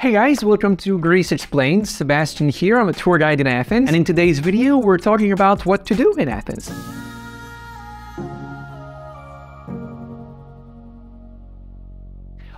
Hey guys, welcome to Greece Explained. Sebastian here, I'm a tour guide in Athens, and in today's video we're talking about what to do in Athens.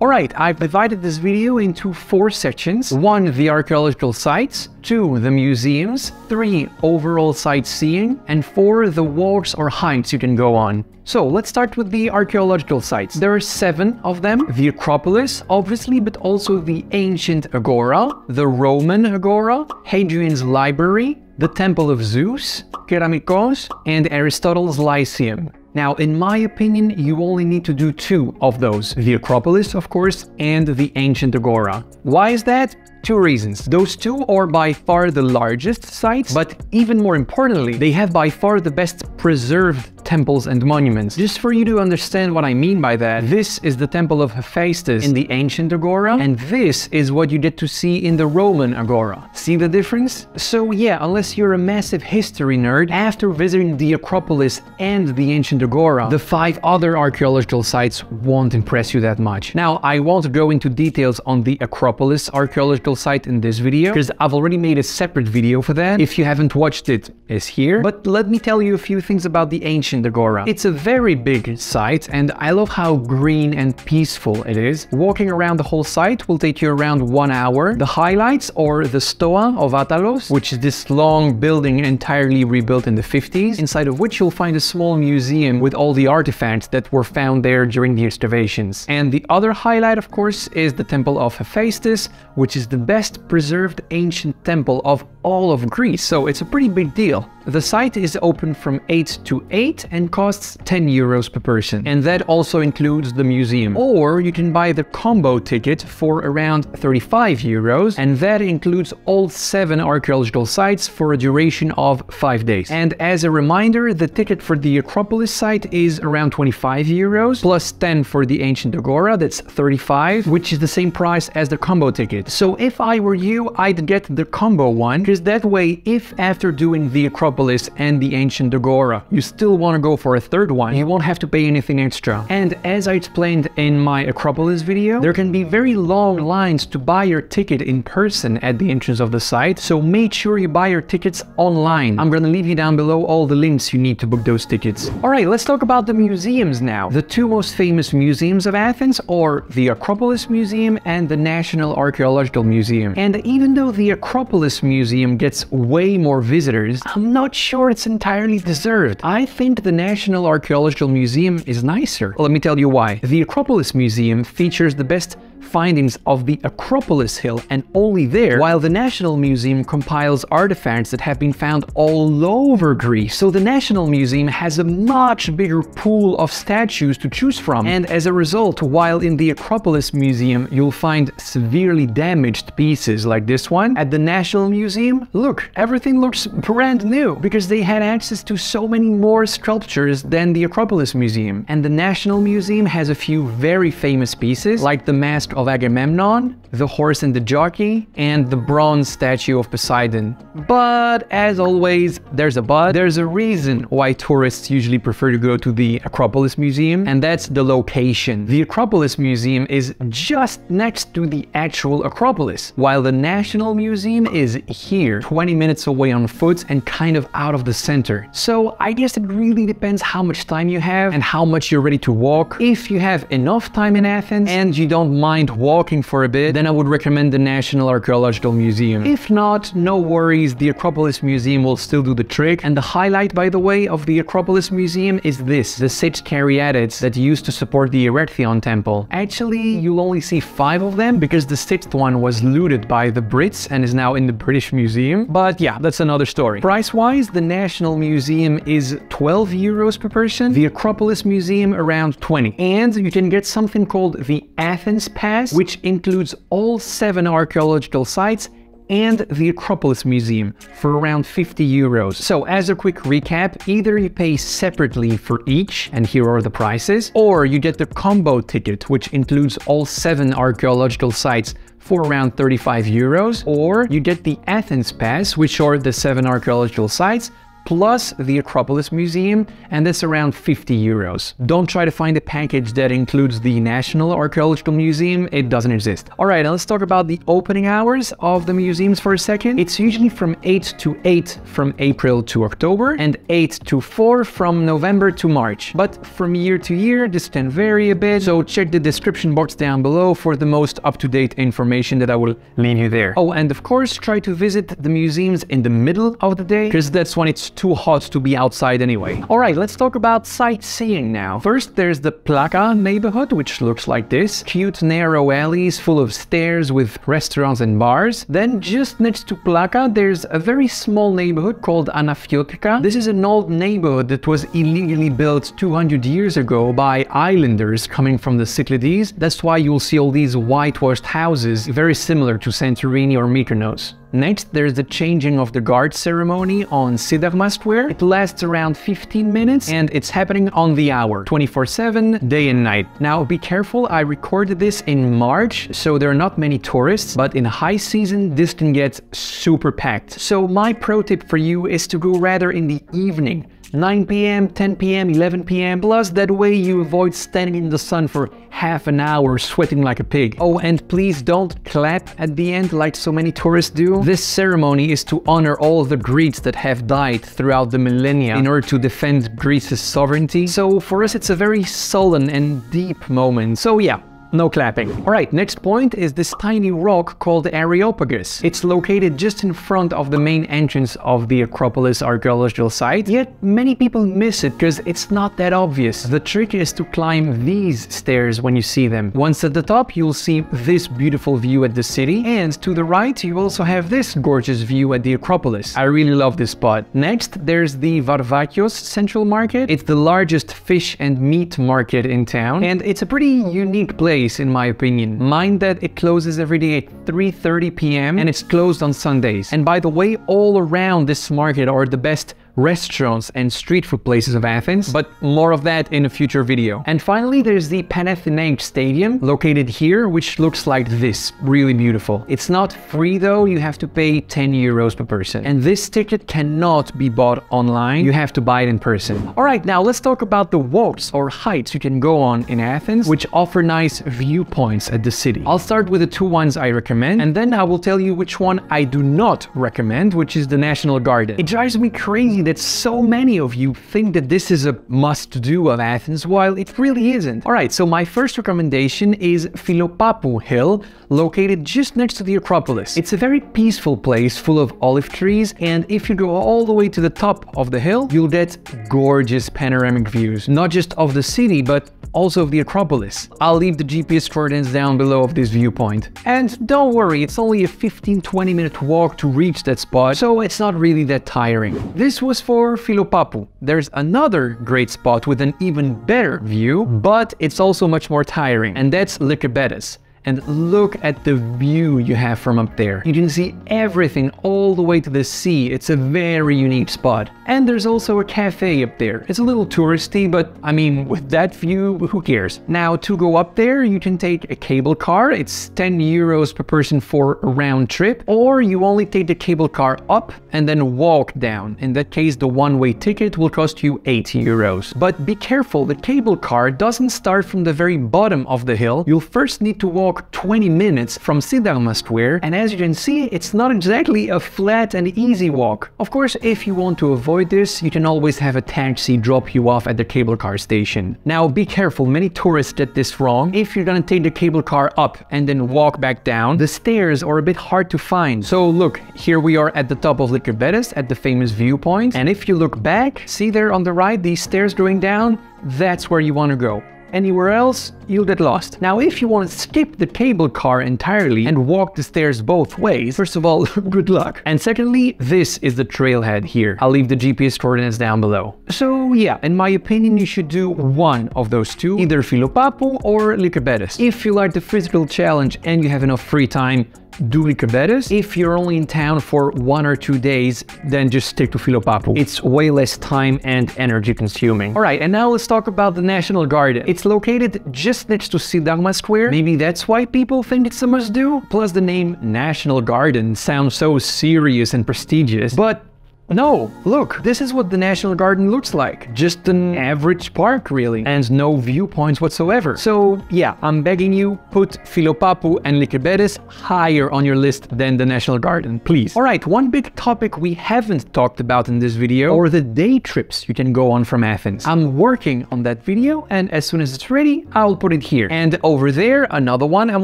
Alright, I've divided this video into 4 sections. 1, the archaeological sites, 2, the museums, 3, overall sightseeing, and 4, the walks or hikes you can go on. So let's start with the archaeological sites. There are 7 of them. The Acropolis, obviously, but also the ancient Agora, the Roman Agora, Hadrian's Library, the Temple of Zeus, Keramikos, and Aristotle's Lyceum. Now, in my opinion, you only need to do 2 of those. The Acropolis, of course, and the ancient Agora. Why is that? 2 reasons. Those 2 are by far the largest sites, but even more importantly, they have by far the best preserved temples and monuments. Just for you to understand what I mean by that, this is the Temple of Hephaestus in the ancient Agora, and this is what you get to see in the Roman Agora. See the difference? So yeah, unless you're a massive history nerd, after visiting the Acropolis and the ancient Agora, the 5 other archaeological sites won't impress you that much. Now, I won't go into details on the Acropolis archaeological site in this video, because I've already made a separate video for that. If you haven't watched it, it's here. But let me tell you a few things about the ancient Agora. It's a very big site, and I love how green and peaceful it is. Walking around the whole site will take you around 1 hour. The highlights are the Stoa of Attalos, which is this long building entirely rebuilt in the 50s, inside of which you'll find a small museum with all the artifacts that were found there during the excavations. And the other highlight, of course, is the Temple of Hephaestus, which is the best preserved ancient temple of all of Greece, so it's a pretty big deal. The site is open from 8 to 8 and costs 10 euros per person, and that also includes the museum. Or you can buy the combo ticket for around 35 euros, and that includes all 7 archaeological sites for a duration of 5 days. And as a reminder, the ticket for the Acropolis site is around 25 euros, plus 10 for the ancient Agora, that's 35, which is the same price as the combo ticket. So if I were you, I'd get the combo one, because that way, if after doing the Acropolis and the ancient Agora, you still want to go for a third one, you won't have to pay anything extra. And as I explained in my Acropolis video, there can be very long lines to buy your ticket in person at the entrance of the site, so make sure you buy your tickets online. I'm gonna leave you down below all the links you need to book those tickets. Alright, let's talk about the museums now. The 2 most famous museums of Athens are the Acropolis Museum and the National Archaeological Museum. And even though the Acropolis Museum gets way more visitors, I'm not sure it's entirely deserved. I think the National Archaeological Museum is nicer. Let me tell you why. The Acropolis Museum features the best findings of the Acropolis Hill, and only there, while the National Museum compiles artifacts that have been found all over Greece. So the National Museum has a much bigger pool of statues to choose from, and as a result, while in the Acropolis Museum you'll find severely damaged pieces like this one, at the National Museum, look, everything looks brand new, because they had access to so many more sculptures than the Acropolis Museum. And the National Museum has a few very famous pieces, like the Mask of Agamemnon, the Horse and the Jockey, and the bronze statue of Poseidon. But as always, there's a but. There's a reason why tourists usually prefer to go to the Acropolis Museum, and that's the location. The Acropolis Museum is just next to the actual Acropolis, while the National Museum is here, 20 minutes away on foot and kind of out of the center. So I guess it really depends how much time you have and how much you're ready to walk. If you have enough time in Athens and you don't mind walking for a bit, then I would recommend the National Archaeological Museum. If not, no worries, the Acropolis Museum will still do the trick. And the highlight, by the way, of the Acropolis Museum is this, the 6 caryatids that used to support the Erechtheion temple. Actually, you'll only see 5 of them, because the 6th one was looted by the Brits and is now in the British Museum. But yeah, that's another story. Price-wise, the National Museum is 12 euros per person, the Acropolis Museum around 20. And you can get something called the Athens Pass, which includes all 7 archaeological sites and the Acropolis Museum for around 50 euros. So as a quick recap, either you pay separately for each, and here are the prices, or you get the combo ticket, which includes all 7 archaeological sites for around 35 euros, or you get the Athens Pass, which are the 7 archaeological sites, plus the Acropolis Museum, and that's around 50 euros. Don't try to find a package that includes the National Archaeological Museum, it doesn't exist. Alright, now let's talk about the opening hours of the museums for a second. It's usually from 8 to 8 from April to October, and 8 to 4 from November to March. But from year to year, this can vary a bit, so check the description box down below for the most up-to-date information that I will leave you there. Oh, and of course, try to visit the museums in the middle of the day, because that's when it's too hot to be outside anyway. Alright, let's talk about sightseeing now. First, there's the Plaka neighborhood, which looks like this. Cute narrow alleys full of stairs with restaurants and bars. Then, just next to Plaka, there's a very small neighborhood called Anafiotika. This is an old neighborhood that was illegally built 200 years ago by islanders coming from the Cyclades. That's why you'll see all these whitewashed houses, very similar to Santorini or Mykonos. Next, there's the changing of the guard ceremony on Syntagma Square. It lasts around 15 minutes and it's happening on the hour, 24/7, day and night. Now, be careful, I recorded this in March, so there are not many tourists, but in high season, this can get super packed. So my pro tip for you is to go rather in the evening. 9 p.m., 10 p.m., 11 p.m. Plus, that way you avoid standing in the sun for half an hour sweating like a pig. Oh, and please don't clap at the end like so many tourists do. This ceremony is to honor all the Greeks that have died throughout the millennia in order to defend Greece's sovereignty. So for us, it's a very solemn and deep moment. So yeah, no clapping. Alright, next point is this tiny rock called Areopagus. It's located just in front of the main entrance of the Acropolis archaeological site, yet many people miss it because it's not that obvious. The trick is to climb these stairs when you see them. Once at the top, you'll see this beautiful view at the city, and to the right, you also have this gorgeous view at the Acropolis. I really love this spot. Next, there's the Varvakios Central Market. It's the largest fish and meat market in town, and it's a pretty unique place in my opinion. Mind that it closes every day at 3:30 p.m. and it's closed on Sundays. And by the way, all around this market are the best restaurants and street food places of Athens, but more of that in a future video. And finally, there's the Panathenaic Stadium, located here, which looks like this, really beautiful. It's not free though, you have to pay 10 euros per person. And this ticket cannot be bought online, you have to buy it in person. Alright, now let's talk about the walks or heights you can go on in Athens, which offer nice viewpoints at the city. I'll start with the two ones I recommend, and then I will tell you which one I do not recommend, which is the National Garden. It drives me crazy that so many of you think that this is a must-do of Athens, while it really isn't. Alright, so my first recommendation is Philopappou Hill, located just next to the Acropolis. It's a very peaceful place full of olive trees, and if you go all the way to the top of the hill, you'll get gorgeous panoramic views, not just of the city, but also of the Acropolis. I'll leave the GPS coordinates down below of this viewpoint. And don't worry, it's only a 15-20 minute walk to reach that spot, so it's not really that tiring. This was for Philopappou. There's another great spot with an even better view, but it's also much more tiring, and that's Lycabettus. And look at the view you have from up there. You can see everything all the way to the sea. It's a very unique spot. And there's also a cafe up there. It's a little touristy, but I mean, with that view, who cares? Now, to go up there, you can take a cable car. It's 10 euros per person for a round trip, or you only take the cable car up and then walk down. In that case, the one-way ticket will cost you 8 euros. But be careful, the cable car doesn't start from the very bottom of the hill. You'll first need to walk 20 minutes from Syntagma Square, and as you can see, it's not exactly a flat and easy walk. Of course, if you want to avoid this, you can always have a taxi drop you off at the cable car station. Now, be careful, many tourists get this wrong. If you're gonna take the cable car up and then walk back down, the stairs are a bit hard to find. So look, here we are at the top of Lycabettus at the famous viewpoint, and if you look back, see there on the right, these stairs going down? That's where you want to go. Anywhere else, you'll get lost. Now, if you want to skip the cable car entirely and walk the stairs both ways, first of all, good luck. And secondly, this is the trailhead here. I'll leave the GPS coordinates down below. So yeah, in my opinion, you should do one of those two, either Philopappou or Lycabettus. If you like the physical challenge and you have enough free time, do Lycabettus. If you're only in town for 1 or 2 days, then just stick to Philopappou. It's way less time and energy consuming. Alright, and now let's talk about the National Garden. It's located just next to Syntagma Square. Maybe that's why people think it's a must-do. Plus, the name National Garden sounds so serious and prestigious, but No, look, this is what the National Garden looks like. Just an average park, really, and no viewpoints whatsoever. So yeah, I'm begging you, put Philopappou and Lycabettus higher on your list than the National Garden, please. Alright, one big topic we haven't talked about in this video are the day trips you can go on from Athens. I'm working on that video, and as soon as it's ready, I'll put it here. And over there, another one I'm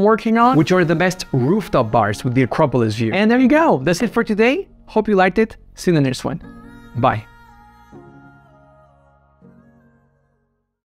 working on, which are the best rooftop bars with the Acropolis view. And there you go, that's it for today. Hope you liked it. See you in the next one. Bye.